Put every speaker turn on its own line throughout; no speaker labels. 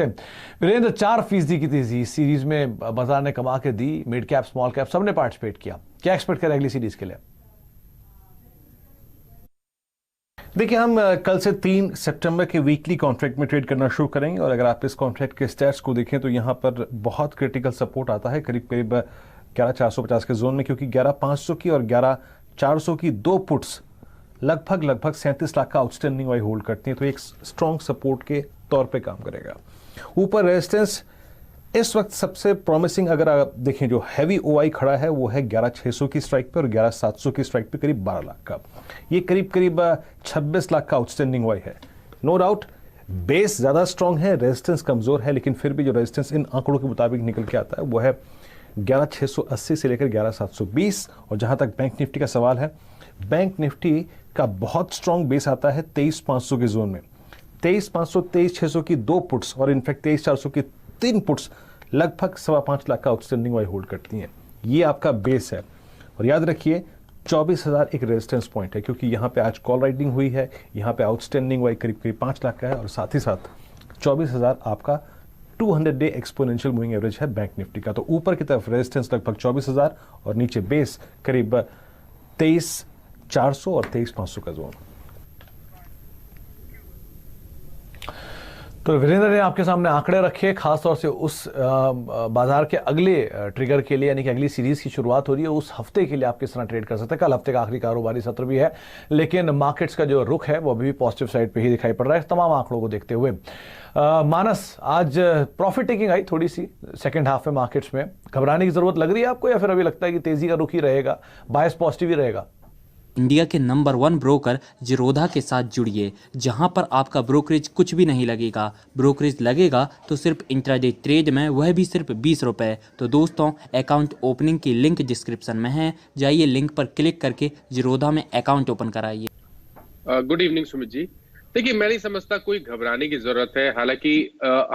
सकते हैं। वीरेंद्र, 4% की तेजी इस सीरीज में बाजार ने कमा के दी। मिड कैप, स्मॉल कैप सबने पार्टिसिपेट किया। क्या एक्सपेक्ट करें अगली सीरीज के लिए?
देखिए, हम कल से 3 सितंबर के वीकली कॉन्ट्रैक्ट में ट्रेड करना शुरू करेंगे और अगर आप इस कॉन्ट्रैक्ट के स्टैट्स को देखें तो यहाँ पर बहुत क्रिटिकल सपोर्ट आता है करीब करीब 11,450 के जोन में, क्योंकि 11,500 की और 11,400 की 2 पुट्स लगभग 37 लाख का आउटस्टैंडिंग वाई होल्ड करती हैं, तो एक स्ट्रॉन्ग सपोर्ट के तौर पे काम करेगा। ऊपर रेजिस्टेंस इस वक्त सबसे प्रॉमिसिंग अगर आप देखें, जो हैवी ओआई खड़ा है वो है 11,600 की स्ट्राइक पे और 11,700 की स्ट्राइक पे करीब 12 लाख का। ये करीब 26 लाख का आउटस्टैंडिंग वाई है। नो डाउट बेस ज्यादा स्ट्रांग है, रेजिस्टेंस कमजोर है, लेकिन फिर भी जो रेजिस्टेंस इन आंकड़ों के मुताबिक निकल के आता है वो है 11,680 से लेकर 11,720। और जहां तक बैंक निफ्टी का सवाल है, बैंक निफ्टी का बहुत स्ट्रांग बेस आता है 23,500 के जोन में। 23,500, 23,600 की 2 पुट्स और इनफैक्ट 23,400 की 3 पुट्स लगभग 5.25 लाख का आउटस्टैंडिंग वाई होल्ड करती हैं। ये आपका बेस है। और याद रखिए 24,000 एक रेजिस्टेंस पॉइंट है, क्योंकि यहाँ पे आज कॉल राइटिंग हुई है, यहाँ पे आउटस्टैंडिंग वाई करीब 5 लाख का है और साथ ही साथ 24,000 आपका 200 डे एक्सपोनेंशियल मूविंग एवरेज है बैंक निफ्टी का। तो ऊपर की तरफ रेजिस्टेंस लगभग 24,000 और नीचे बेस करीब 23,400 और 23,500 का जोन।
तो वीरेंद्र ने आपके सामने आंकड़े रखे, खासतौर से उस बाजार के अगले ट्रिगर के लिए, यानी कि अगली सीरीज की शुरुआत हो रही है, उस हफ्ते के लिए आप किस तरह ट्रेड कर सकते हैं। कल हफ्ते का आखिरी कारोबारी सत्र भी है, लेकिन मार्केट्स का जो रुख है वो अभी भी पॉजिटिव साइड पे ही दिखाई पड़ रहा है तमाम आंकड़ों को देखते हुए। मानस, आज प्रॉफिट टेकिंग आई थोड़ी सी सेकेंड हाफ में मार्केट्स में, घबराने की जरूरत लग रही है आपको या फिर अभी लगता है कि तेजी का रुख ही रहेगा, बायस पॉजिटिव ही रहेगा?
इंडिया के नंबर 1 ब्रोकर जीरोधा के साथ जुड़िए, जहां पर आपका ब्रोकरेज कुछ भी नहीं लगेगा। ब्रोकरेज लगेगा तो सिर्फ इंट्राडे ट्रेड में, वह भी सिर्फ 20 रुपए। तो दोस्तों, अकाउंट ओपनिंग की लिंक डिस्क्रिप्शन में है, जाइए लिंक पर क्लिक करके जीरोधा में अकाउंट ओपन कराइए।
Good evening Sumit ji. देखिए, मैं नहीं समझता कोई घबराने की जरूरत है। हालांकि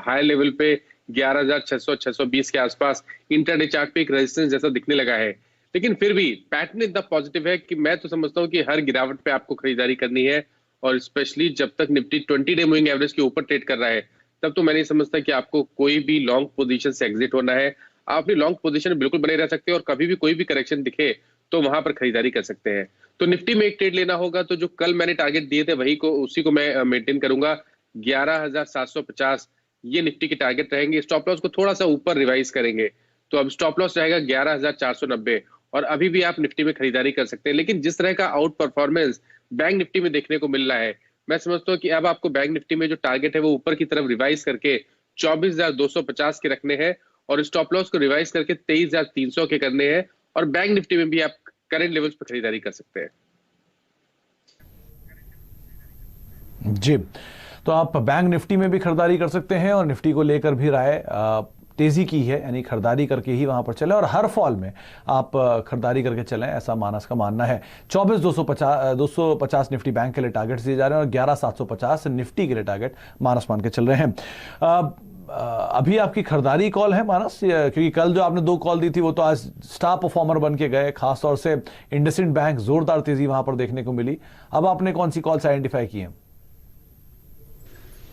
हाई लेवल पे 11,600 620 के आसपास इंट्राडे चार्ट पे एक रेजिस्टेंस जैसा दिखने लगा है, लेकिन फिर भी पैटर्न इतना पॉजिटिव है कि मैं तो समझता हूं कि हर गिरावट पे आपको खरीदारी करनी है। और स्पेशली जब तक निफ्टी 20 डे मूविंग एवरेज के ऊपर ट्रेड कर रहा है, तब तो मैं नहीं समझता कि आपको कोई भी लॉन्ग पोजीशन से एग्जिट होना है। आप अपनी लॉन्ग पोजीशन में बिल्कुल बने रह सकते हैं और कभी भी कोई भी करेक्शन दिखे तो वहां पर खरीदारी कर सकते हैं। तो निफ्टी में एक ट्रेड लेना होगा तो जो कल मैंने टारगेट दिए थे उसी को मैं मेंटेन करूंगा। 11,750 ये निफ्टी के टारगेट रहेंगे। स्टॉप लॉस को थोड़ा सा ऊपर रिवाइज करेंगे, तो अब स्टॉप लॉस रहेगा 11,490 और अभी भी आप निफ्टी में खरीदारी कर सकते हैं। लेकिन जिस तरह का आउट परफॉर्मेंस बैंक निफ्टी में देखने को मिल रहा है, मैं समझता हूं कि अब आपको बैंक निफ्टी में जो टारगेट है वो ऊपर की तरफ रिवाइज करके 24,250 के रखने हैं और स्टॉप लॉस को रिवाइज करके 23,300 के करने हैं। और बैंक निफ्टी में भी आप करंट लेवल्स पर खरीदारी कर सकते हैं।
जी, तो आप बैंक निफ्टी में भी खरीदारी कर सकते हैं और निफ्टी को लेकर भी राय तेजी की है, यानी खरीदारी करके ही वहां पर चले और हर फॉल में आप खरीदारी करके चलें, ऐसा मानस का मानना है। 24,250 निफ्टी बैंक के लिए टारगेट दिए जा रहे हैं और 11,750 निफ्टी के लिए टारगेट मानस मान के चल रहे हैं। अभी आपकी खरीदारी कॉल है मानस, क्योंकि कल जो आपने 2 कॉल दी थी वो तो आज स्टार परफॉर्मर बन के गए, खासतौर से इंडसइंड बैंक, जोरदार तेजी वहां पर देखने को मिली। अब आपने कौन सी कॉल्स आइडेंटिफाई की है?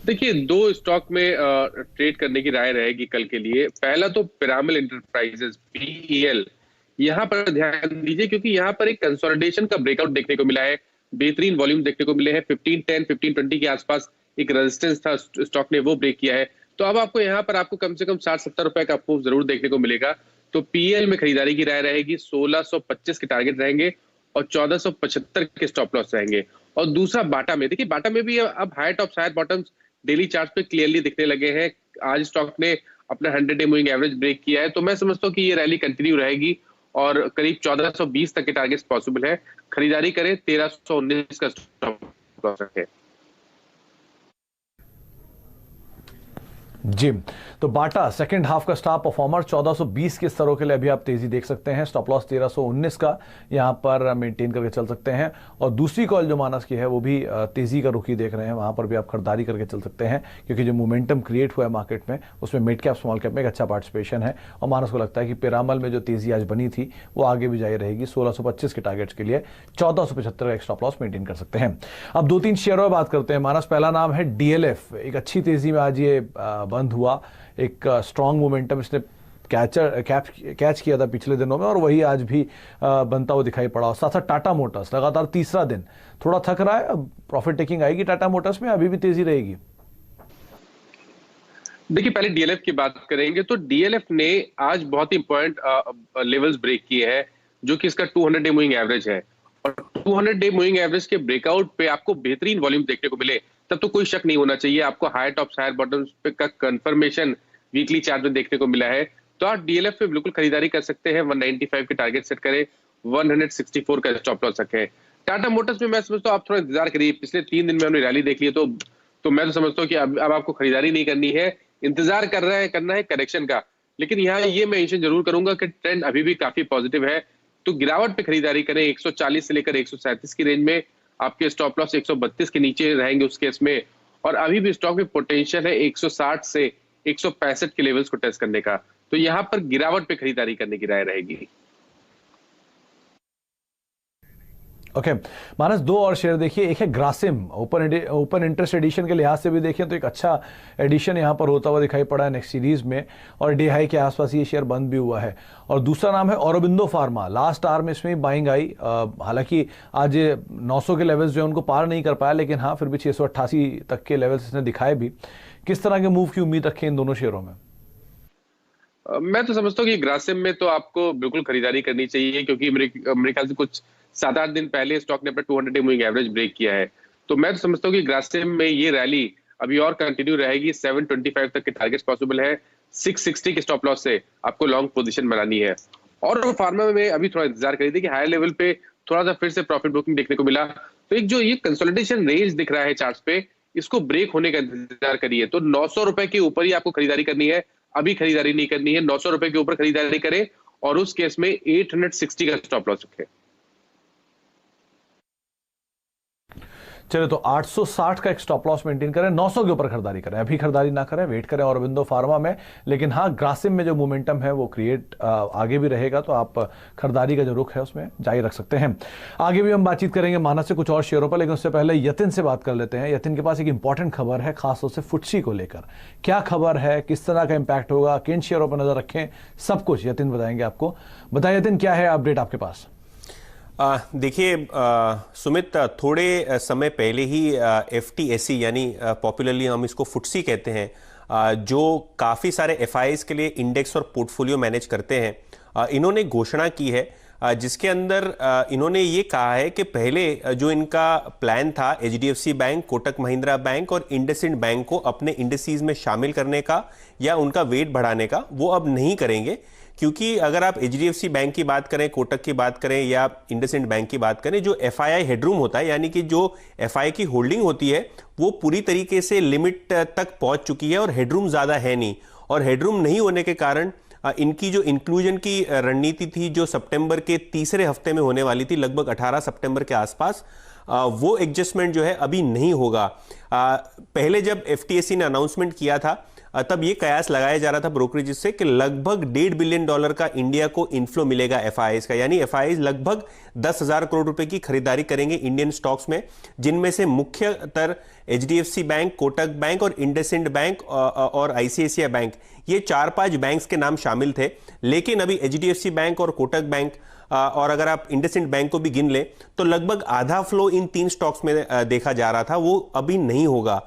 देखिए, 2 स्टॉक में ट्रेड करने की राय रहेगी कल के लिए। पहला तो पिरामिल एंटरप्राइजेस PEL, यहां पर ध्यान दीजिए क्योंकि यहां पर एक कंसोलिडेशन का ब्रेकआउट देखने को मिला है। बेहतरीन वॉल्यूम देखने को मिले हैं। 1510 1520 के आसपास एक रेजिस्टेंस था, स्टॉक ने वो ब्रेक किया है। तो अब आपको यहाँ पर आपको कम से कम 60-70 रुपए का मूव जरूर देखने को मिलेगा। तो PEL में खरीदारी की राय रहेगी। 1625 के टारगेट रहेंगे और 1475 के स्टॉप लॉस रहेंगे। और दूसरा बाटा में, देखिए बाटा में भी अब high top higher bottoms daily chart पे क्लियरली दिखने लगे हैं। आज स्टॉक ने अपना 100 डे मूविंग एवरेज ब्रेक किया है, तो मैं समझता हूँ कि ये रैली कंटिन्यू रहेगी और करीब 1420 तक के टारगेट्स पॉसिबल है। खरीदारी करें, 1319 का स्टॉप लॉस रखें।
जी, तो बाटा सेकंड हाफ का स्टार परफॉर्मर 1420 के स्तरों के लिए अभी आप तेजी देख सकते हैं। स्टॉप लॉस 1319 का यहां पर मेंटेन करके चल सकते हैं। और दूसरी कॉल जो मानस की है वो भी तेजी का रुख ही देख रहे हैं, वहां पर भी आप खरीदारी करके चल सकते हैं, क्योंकि जो मोमेंटम क्रिएट हुआ है मार्केट में उसमें मिड कैप स्मॉल कैप में एक अच्छा पार्टिसिपेशन है। और मानस को लगता है कि पिरामल में जो तेजी आज बनी थी वो आगे भी जारी रहेगी। 1625 के टारगेट्स के लिए 1475 का एक स्टॉप लॉस मेंटेन कर सकते हैं। अब 2-3 शेयरों में बात करते हैं मानस। पहला नाम है DLF, एक अच्छी तेजी में आज ये बंद हुआ। एक स्ट्रॉन्ग मोमेंटम इसने कैच किया था पिछले दिनों में और वही आज भी बनता हुआ दिखाई पड़ा। साथ साथ टाटा मोटर्स लगातार तीसरा दिन थोड़ा थक रहा है। अब प्रॉफिट टेकिंग आएगी टाटा मोटर्स में, अभी भी तेजी रहेगी?
देखिए, पहले डीएलएफ की बात करेंगे तो डीएलएफ ने आज बहुत ही इंपॉर्टेंट लेवल्स ब्रेक किए हैं, जो कि इसका 200 डे मूविंग एवरेज है। और 200 डे मूविंग एवरेज के ब्रेकआउट पे आपको बेहतरीन वॉल्यूम देखने को मिले तब तो कोई शक नहीं होना चाहिए। आपको हायर टॉप्स हायर बॉटम्स पे का कंफर्मेशन वीकली चार्ट में देखने को मिला है। तो आप डीएलएफ पे बिल्कुल खरीदारी कर सकते हैं। 195 के टारगेट सेट करें, 164 का स्टॉप लॉस रखें। टाटा मोटर्स में मैं समझता हूँ आप थोड़ा इंतजार करिए। पिछले 3 दिन में हमने रैली देख ली है, तो मैं तो समझता हूँ कि अब आपको खरीदारी नहीं करनी है, इंतजार करना है करेक्शन का। लेकिन यहाँ ये मैं मेंशन जरूर करूंगा कि ट्रेंड अभी भी काफी पॉजिटिव है, तो गिरावट पे खरीदारी करें। 140 से लेकर 137 की रेंज में आपके स्टॉप लॉस 132 के नीचे रहेंगे उस केस में। और अभी भी स्टॉक में पोटेंशियल है 160 से 165 के लेवल्स को टेस्ट करने का, तो यहाँ पर गिरावट पे खरीदारी करने की राय रहेगी।
ओके मानस, 2 और शेयर देखिए। एक है ग्रासिम, ओपन इंटरेस्ट एडिशन के लिहाज से भी देखें तो एक अच्छा एडिशन यहाँ पर होता हुआ दिखाई पड़ा है नेक्स्ट सीरीज में, और डे हाई के आसपास ये शेयर बंद भी हुआ है। और दूसरा नाम है औरोबिंदो फार्मा। लास्ट आवर में इसमें बाइंग आई, हालांकि आज 900 के लेवल्स जो है उनको पार नहीं कर पाया, लेकिन हाँ फिर भी 688 तक के लेवल्स इसने दिखाए भी। किस तरह के मूव की उम्मीद रखें इन दोनों शेयरों में?
मैं तो समझता हूँ कि ग्रासिम में तो आपको बिल्कुल खरीदारी करनी चाहिए, क्योंकि मेरे ख्याल से कुछ 7-8 दिन पहले स्टॉक ने अपना 200 डे मूविंग एवरेज ब्रेक किया है। तो मैं तो समझता हूँ कि ग्रासिम में ये रैली अभी और कंटिन्यू रहेगी। 725 तक के टारगेट्स पॉसिबल है, 660 के स्टॉप लॉस से आपको लॉन्ग पोजीशन बनानी है। और फार्मा में अभी थोड़ा इंतजार करिए कि हायर लेवल पे थोड़ा सा फिर से प्रॉफिट बुकिंग देखने को मिला। तो एक जो ये कंसोलिडेशन रेंज दिख रहा है चार्ट्स पे, इसको ब्रेक होने का इंतजार करिए। तो 900 रुपए के ऊपर ही आपको खरीदारी करनी है, अभी खरीदारी नहीं करनी है। 900 रुपए के ऊपर खरीदारी करें और उस केस में 860 का स्टॉप लॉस रखें।
चलिए, तो 860 का एक स्टॉप लॉस मेंटेन करें, 900 के ऊपर खरीदारी करें। अभी खरीदारी ना करें, वेट करें औरोबिंदो फार्मा में। लेकिन हाँ, ग्रासिम में जो मोमेंटम है वो क्रिएट आगे भी रहेगा, तो आप खरीदारी का जो रुख है उसमें जारी रख सकते हैं। आगे भी हम बातचीत करेंगे मानस से कुछ और शेयरों पर, लेकिन उससे पहले यतिन से बात कर लेते हैं। यतिन के पास एक इंपॉर्टेंट खबर है, खासतौर से फुटसी को लेकर। क्या खबर है, किस तरह का इंपैक्ट होगा, किन शेयरों पर नजर रखें, सब कुछ यतिन बताएंगे आपको। बताइए यतिन, क्या है अपडेट आपके पास?
देखिए सुमित, थोड़े समय पहले ही FTSE यानी पॉपुलरली हम इसको फुटसी कहते हैं, जो काफ़ी सारे FIs के लिए इंडेक्स और पोर्टफोलियो मैनेज करते हैं, इन्होंने घोषणा की है जिसके अंदर इन्होंने ये कहा है कि पहले जो इनका प्लान था HDFC bank, Kotak Mahindra bank और इंडसइंड बैंक को अपने इंडेसीज में शामिल करने का या उनका वेट बढ़ाने का, वो अब नहीं करेंगे। क्योंकि अगर आप HDFC बैंक की बात करें, कोटक की बात करें या इंडसइंड बैंक की बात करें, जो FII हेडरूम होता है, यानी कि जो FI की होल्डिंग होती है वो पूरी तरीके से लिमिट तक पहुंच चुकी है और हेडरूम ज़्यादा है नहीं। और हेडरूम नहीं होने के कारण इनकी जो इंक्लूजन की रणनीति थी, जो सितंबर के तीसरे हफ्ते में होने वाली थी, लगभग 18 सितंबर के आसपास, वो एडजस्टमेंट जो है अभी नहीं होगा। पहले जब FTSE ने अनाउंसमेंट किया था तब ये कयास लगाया जा रहा था ब्रोकरेज से कि लगभग $1.5 बिलियन का इंडिया को इनफ्लो मिलेगा FIs का, यानी FIs लगभग 10,000 करोड़ रुपए की खरीदारी करेंगे इंडियन स्टॉक्स में, जिनमें से मुख्यतर HDFC बैंक, कोटक बैंक और इंडसइंड बैंक और ICICI बैंक, ये 4-5 बैंक्स के नाम शामिल थे। लेकिन अभी HDFC बैंक और कोटक बैंक और अगर आप इंडसइंड बैंक को भी गिन लें तो लगभग आधा फ्लो इन 3 स्टॉक्स में देखा जा रहा था, वो अभी नहीं होगा।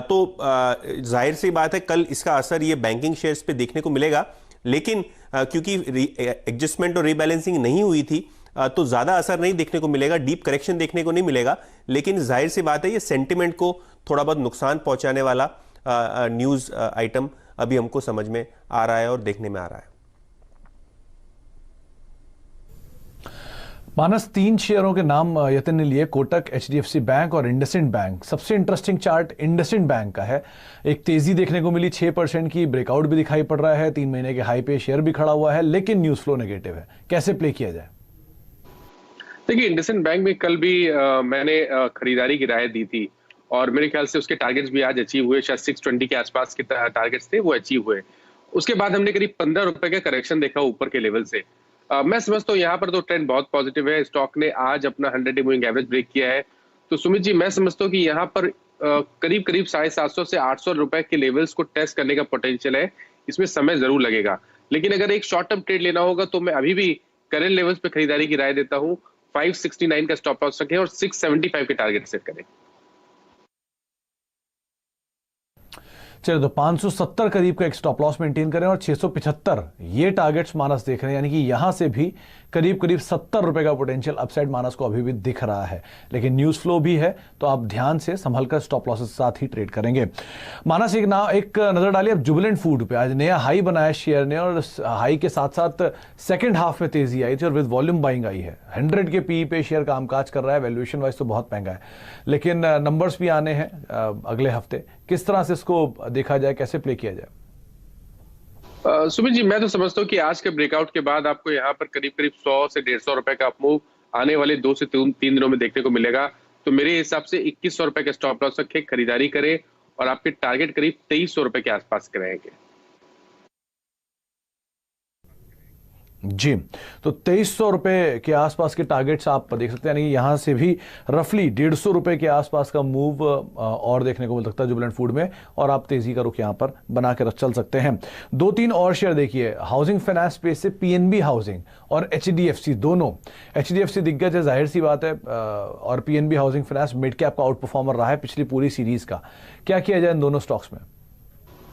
तो जाहिर सी बात है कल इसका असर ये बैंकिंग शेयर्स पे देखने को मिलेगा, लेकिन क्योंकि एडजस्टमेंट और रीबैलेंसिंग नहीं हुई थी तो ज़्यादा असर नहीं देखने को मिलेगा, डीप करेक्शन देखने को नहीं मिलेगा। लेकिन जाहिर सी बात है ये सेंटिमेंट को थोड़ा बहुत नुकसान पहुंचाने वाला न्यूज़ आइटम अभी हमको समझ में आ रहा है और देखने में आ रहा है।
मानस, 3 शेयरों के नाम यतिन ने लिए, कोटक, HDFC बैंक और इंडसइंड बैंक। सबसे इंटरेस्टिंग चार्ट इंडसइंड बैंक का है। एक तेजी देखने को मिली 6% की, ब्रेकआउट भी दिखाई पड़ रहा है, 3 महीने के हाई पे शेयर भी खड़ा हुआ है, लेकिन न्यूज फ्लो नेगेटिव है। कैसे प्ले किया जाए?
देखिए, इंडसइंड बैंक में कल भी मैंने खरीदारी की राय दी थी और मेरे ख्याल से उसके टारगेट्स भी आज अचीव हुए। शायद 620 के आसपास के टारगेट्स थे, वो अचीव हुए। उसके बाद हमने करीब 15 रुपए का करेक्शन देखा ऊपर के लेवल से। मैं समझता हूँ यहाँ पर तो ट्रेंड बहुत पॉजिटिव है। स्टॉक ने आज अपना 100 डे मूविंग एवरेज ब्रेक किया है। तो सुमित जी, मैं समझता हूँ कि यहाँ पर करीब करीब 750 से 800 रुपए के लेवल्स को टेस्ट करने का पोटेंशियल है। इसमें समय जरूर लगेगा, लेकिन अगर एक शॉर्ट टर्म ट्रेड लेना होगा तो मैं अभी भी करंट लेवल्स पे खरीदारी की राय देता हूं। 569 का स्टॉप लॉस रखें और 675 के टारगेट सेट करें।
चलिए, तो 570 करीब का एक स्टॉप लॉस मेंटेन करें और 675 ये टारगेट्स मानस देख रहे हैं, यानी कि यहां से भी करीब करीब 70 रुपए का पोटेंशियल अपसाइड मानस को अभी भी दिख रहा है। लेकिन न्यूज फ्लो भी है, तो आप ध्यान से संभल कर स्टॉप लॉसेस के साथ ही ट्रेड करेंगे। मानस एक नजर डालिए अब जुबिलेंट फूड पे। आज नया हाई बनाया शेयर ने और हाई के साथ साथ सेकंड हाफ में तेजी आई थी और विद वॉल्यूम बाइंग आई है। 100 के पी पे शेयर कामकाज कर रहा है। वैल्यूएशन वाइज तो बहुत महंगा है, लेकिन नंबर्स भी आने हैं अगले हफ्ते। किस तरह से इसको देखा जाए, कैसे प्ले किया जाए?
सुमित जी, मैं तो समझता हूँ कि आज के ब्रेकआउट के बाद आपको यहाँ पर करीब करीब 100 से 150 रुपए का अपमूव आने वाले 2 से 3 दिनों में देखने को मिलेगा। तो मेरे हिसाब से 2100 रुपए का स्टॉप लॉस रखे, खरीदारी करें और आपके टारगेट करीब 2300 रुपए के आसपास के रहेंगे।
जी, तो 2300 रुपए के आसपास के टारगेट्स आप देख सकते हैं, यानी कि यहां से भी रफली 150 रुपए के आसपास का मूव और देखने को मिल सकता है जुबिलेंट फूड में, और आप तेजी का रुख यहां पर बना के चल सकते हैं। 2-3 और शेयर देखिए। हाउसिंग फाइनेंस स्पेस से पीएनबी हाउसिंग और एचडीएफसी, दोनों। एचडीएफसी दिग्गज है, जाहिर सी बात है, और PNB housing finance mid cap का आउट परफॉर्मर रहा है पिछली पूरी सीरीज का। क्या किया जाए इन दोनों स्टॉक्स में?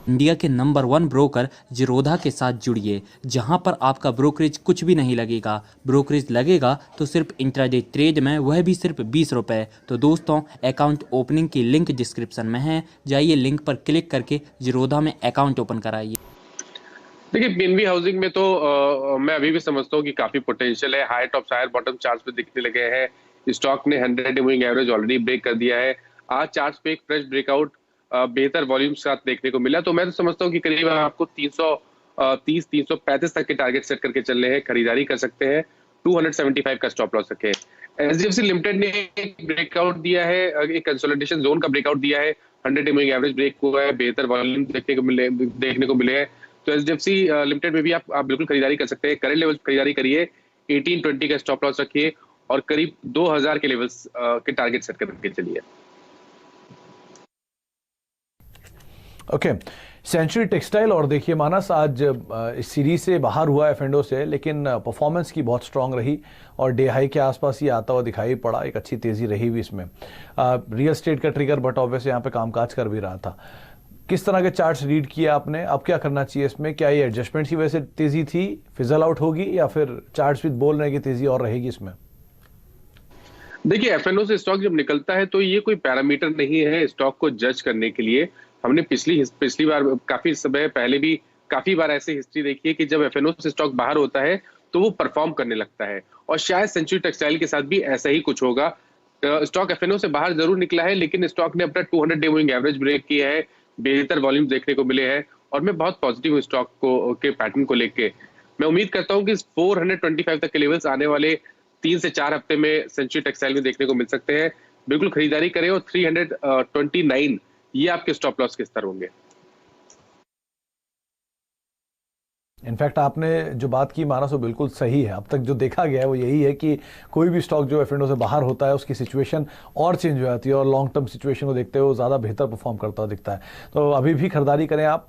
इंडिया के नंबर 1 ब्रोकर जिरोधा के साथ जुड़िए, जहां पर आपका ब्रोकरेज कुछ भी नहीं लगेगा। ब्रोकरेज लगेगा तो सिर्फ इंट्राडे ट्रेड में, वह भी सिर्फ 20 रुपए। तो दोस्तों, अकाउंट ओपनिंग की लिंक डिस्क्रिप्शन में है, जाइए लिंक पर क्लिक करके जिरोधा में अकाउंट ओपन कराइए।
देखिए, पीएनबी हाउसिंग में तो मैं अभी भी समझता हूँ कि काफी पोटेंशियल है। High top higher bottom charts पे दिखने लगे हैं। स्टॉक ने 100 day moving average already break कर दिया है। आज चार्ट्स पे एक फ्रेश ब्रेकआउट बेहतर वॉल्यूम के साथ देखने को मिला। तो मैं तो समझता हूँ कि करीब आपको 330-335 तक के टारगेट सेट करके चलने हैं, खरीदारी कर सकते हैं। 275 का स्टॉप लॉस रखे। एचडीएफसी लिमिटेड ने एक ब्रेकआउट दिया है, एक कंसोलिडेशन जोन का ब्रेकआउट दिया है। 100 डे मूविंग एवरेज ब्रेक हुआ है, बेहतर वॉल्यूम देखने को मिले हैं। तो एचडीएफसी लिमिटेड में भी आप बिल्कुल खरीदारी कर सकते हैं। करंट लेवल खरीदारी करिए, 1820 का स्टॉप लॉस रखिए और करीब 2000 के लेवल्स के टारगेट सेट करके चलिए।
Okay, century textile. और देखिए मानस, आज इस सीरीज से बाहर हुआ एफ&ओ से, लेकिन परफॉर्मेंस की बहुत स्ट्रांग रही और डे हाई के आसपास ही आता हुआ दिखाई पड़ा। एक अच्छी तेजी रही भी इसमें। रियल स्टेट का ट्रिगर बट ऑब्वियस यहाँ पे कामकाज कर भी रहा था। किस तरह के चार्ट्स रीड किया आपने? अब क्या करना चाहिए इसमें? क्या ये एडजस्टमेंट की वजह से तेजी थी, फिजल आउट होगी, या फिर चार्ट्स भी बोल रहे हैं कि तेजी और रहेगी इसमें?
देखिए, एफ&ओ से स्टॉक जब निकलता है तो ये कोई पैरामीटर नहीं है स्टॉक को जज करने के लिए। हमने पिछली बार काफी समय पहले भी काफी बार ऐसी हिस्ट्री देखी है कि जब एफ&ओ से स्टॉक बाहर होता है तो वो परफॉर्म करने लगता है, और शायद सेंचुरी टेक्सटाइल के साथ भी ऐसा ही कुछ होगा। स्टॉक एफ&ओ से बाहर जरूर निकला है, लेकिन स्टॉक ने अपना 200 डे मूविंग एवरेज ब्रेक किया है, बेहतर वॉल्यूम देखने को मिले हैं, और मैं बहुत पॉजिटिव हूँ स्टॉक को के पैटर्न को लेके। मैं उम्मीद करता हूँ कि 425 तक के लेवल्स आने वाले 3 से 4 हफ्ते में सेंचुरी टेक्सटाइल में देखने को मिल सकते हैं। बिल्कुल खरीदारी करें, और 329 ये आपके स्टॉप लॉस के स्तर होंगे।
इनफैक्ट आपने जो बात की मानस, वो बिल्कुल सही है। अब तक जो देखा गया है वो यही है कि कोई भी स्टॉक जो एफ&ओ से बाहर होता है उसकी सिचुएशन और चेंज हो जाती है, और लॉन्ग टर्म सिचुएशन को देखते हुए वो ज़्यादा बेहतर परफॉर्म करता दिखता है। तो अभी भी खरीदारी करें आप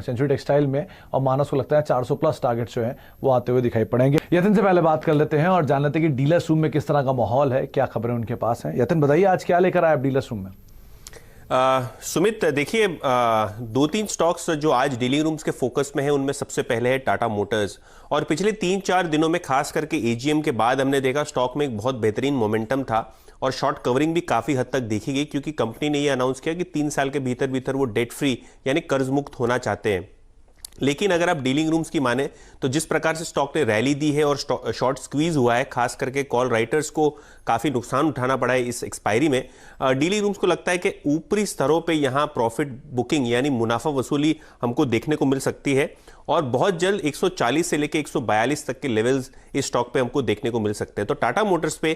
सेंचुरी टेक्सटाइल में, और मानस को लगता है 400 प्लस टारगेट्स जो हैं वो आते हुए दिखाई पड़ेंगे। यतिन से पहले बात कर लेते हैं और जान लेते हैं कि डीलर्स रूम में किस तरह का माहौल है, क्या खबरें उनके पास हैं। यतिन, बताइए आज क्या लेकर आए आप डीलर्स रूम में?
सुमित, देखिए 2-3 स्टॉक्स जो आज डीलिंग रूम्स के फोकस में है, उनमें सबसे पहले है टाटा मोटर्स। और पिछले 3-4 दिनों में खास करके एजीएम के बाद हमने देखा स्टॉक में एक बहुत बेहतरीन मोमेंटम था, और शॉर्ट कवरिंग भी काफी हद तक देखी गई, क्योंकि कंपनी ने ये अनाउंस किया कि 3 साल के भीतर वो डेट फ्री यानी कर्ज मुक्त होना चाहते हैं। लेकिन अगर आप डीलिंग रूम्स की माने तो जिस प्रकार से स्टॉक ने रैली दी है और शॉर्ट स्क्वीज हुआ है, खास करके कॉल राइटर्स को काफी नुकसान उठाना पड़ा है इस एक्सपायरी में, डीलिंग रूम्स को लगता है कि ऊपरी स्तरों पे यहां प्रॉफिट बुकिंग यानी मुनाफा वसूली हमको देखने को मिल सकती है, और बहुत जल्द 140 से लेकर 142 तक के लेवल्स इस स्टॉक पे हमको देखने को मिल सकते हैं। तो टाटा मोटर्स पे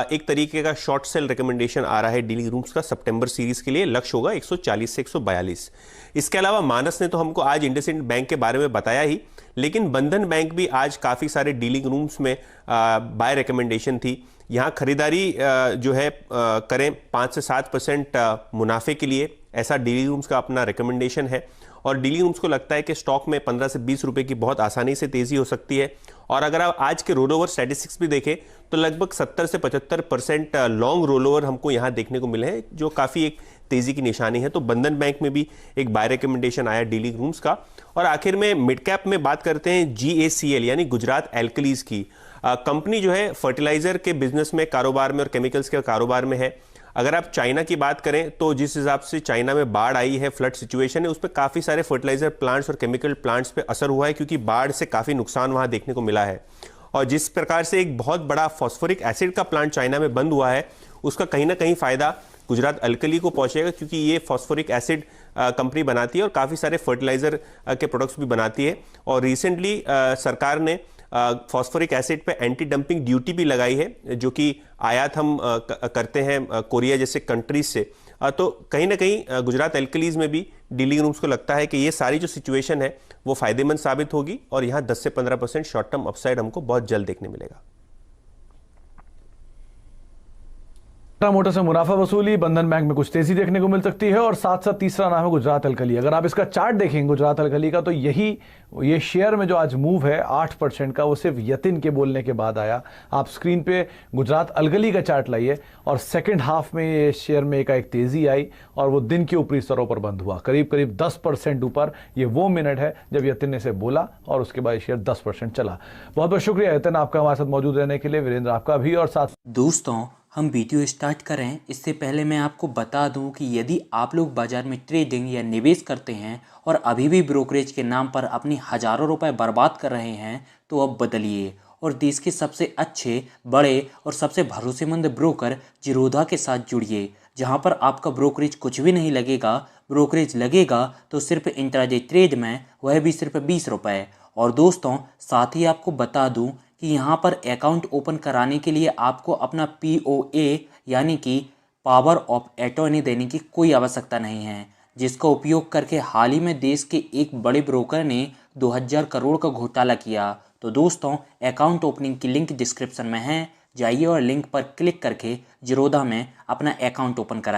एक तरीके का शॉर्ट सेल रिकमेंडेशन आ रहा है डीलिंग रूम्स का सितंबर सीरीज के लिए। लक्ष्य होगा 140 से 142। इसके अलावा मानस ने तो हमको आज इंडसइंड बैंक के बारे में बताया ही, लेकिन बंधन बैंक भी आज काफी सारे डीलिंग रूम्स में बाय रिकमेंडेशन थी। यहाँ खरीदारी जो है करें 5 से 7% मुनाफे के लिए, ऐसा डीलिंग रूम्स का अपना रिकमेंडेशन है। और डीलिंग रूम्स को लगता है कि स्टॉक में 15 से 20 रुपए की बहुत आसानी से तेजी हो सकती है। और अगर आप आज के रोल ओवर स्टैटिस्टिक्स भी देखें तो लगभग 70 से 75% लॉन्ग रोल ओवर हमको यहाँ देखने को मिले हैं, जो काफ़ी एक तेजी की निशानी है। तो बंधन बैंक में भी एक बाय रिकमेंडेशन आया डीलिंग रूम्स का। और आखिर में मिड कैप में बात करते हैं GACL यानी गुजरात एल्कलीज की। कंपनी जो है फर्टिलाइजर के बिजनेस में कारोबार में और केमिकल्स के कारोबार में है। अगर आप चाइना की बात करें तो जिस हिसाब से चाइना में बाढ़ आई है, फ्लड सिचुएशन है, उस पर काफ़ी सारे फर्टिलाइजर प्लांट्स और केमिकल प्लांट्स पे असर हुआ है, क्योंकि बाढ़ से काफ़ी नुकसान वहाँ देखने को मिला है। और जिस प्रकार से एक बहुत बड़ा फॉस्फोरिक एसिड का प्लांट चाइना में बंद हुआ है, उसका कहीं ना कहीं फ़ायदा गुजरात अल्कली को पहुंचेगा, क्योंकि ये फॉस्फोरिक एसिड कंपनी बनाती है और काफ़ी सारे फर्टिलाइजर के प्रोडक्ट्स भी बनाती है। और रिसेंटली सरकार ने फॉस्फोरिक एसिड पे एंटी डंपिंग ड्यूटी भी लगाई है, जो कि आयात हम करते हैं कोरिया जैसे कंट्रीज से। तो कहीं ना कहीं गुजरात एल्कलीज में भी डीलिंग रूम्स को लगता है कि ये सारी जो सिचुएशन है वो फायदेमंद साबित होगी और यहाँ 10 से 15% शॉर्ट टर्म अपसाइड हमको बहुत जल्द देखने मिलेगा।
टाटा मोटर से मुनाफा वसूली, बंधन बैंक में कुछ तेजी देखने को मिल सकती है और साथ साथ तीसरा नाम है गुजरात अल्कली। अगर आप इसका चार्ट देखेंगे गुजरात अल्कली का, तो ये शेयर में जो आज मूव है 8% का, वो सिर्फ यतिन के बोलने के बाद आया। आप स्क्रीन पे गुजरात अल्कली का चार्ट लाइए और सेकंड हाफ में ये शेयर में एक तेजी आई और वो दिन के ऊपरी स्तरों पर बंद हुआ, करीब करीब 10% ऊपर। ये वो मिनट है जब यतिन ने इसे बोला और उसके बाद शेयर 10% चला। बहुत बहुत शुक्रिया यतिन आपका हमारे साथ मौजूद रहने के लिए, वीरेंद्र आपका भी। और साथ
दोस्तों, हम वीडियो स्टार्ट करें इससे पहले मैं आपको बता दूं कि यदि आप लोग बाजार में ट्रेडिंग या निवेश करते हैं और अभी भी ब्रोकरेज के नाम पर अपनी हज़ारों रुपए बर्बाद कर रहे हैं, तो अब बदलिए और देश के सबसे अच्छे, बड़े और सबसे भरोसेमंद ब्रोकर जिरोधा के साथ जुड़िए, जहां पर आपका ब्रोकरेज कुछ भी नहीं लगेगा। ब्रोकरेज लगेगा तो सिर्फ इंट्राडे ट्रेड में, वह भी सिर्फ 20 रुपये। और दोस्तों, साथ ही आपको बता दूं कि यहाँ पर अकाउंट ओपन कराने के लिए आपको अपना POA यानी कि पावर ऑफ अटॉर्नी देने की कोई आवश्यकता नहीं है, जिसका उपयोग करके हाल ही में देश के एक बड़े ब्रोकर ने 2000 करोड़ का घोटाला किया। तो दोस्तों, अकाउंट ओपनिंग की लिंक डिस्क्रिप्शन में है, जाइए और लिंक पर क्लिक करके जिरोधा में अपना अकाउंट ओपन कराइए।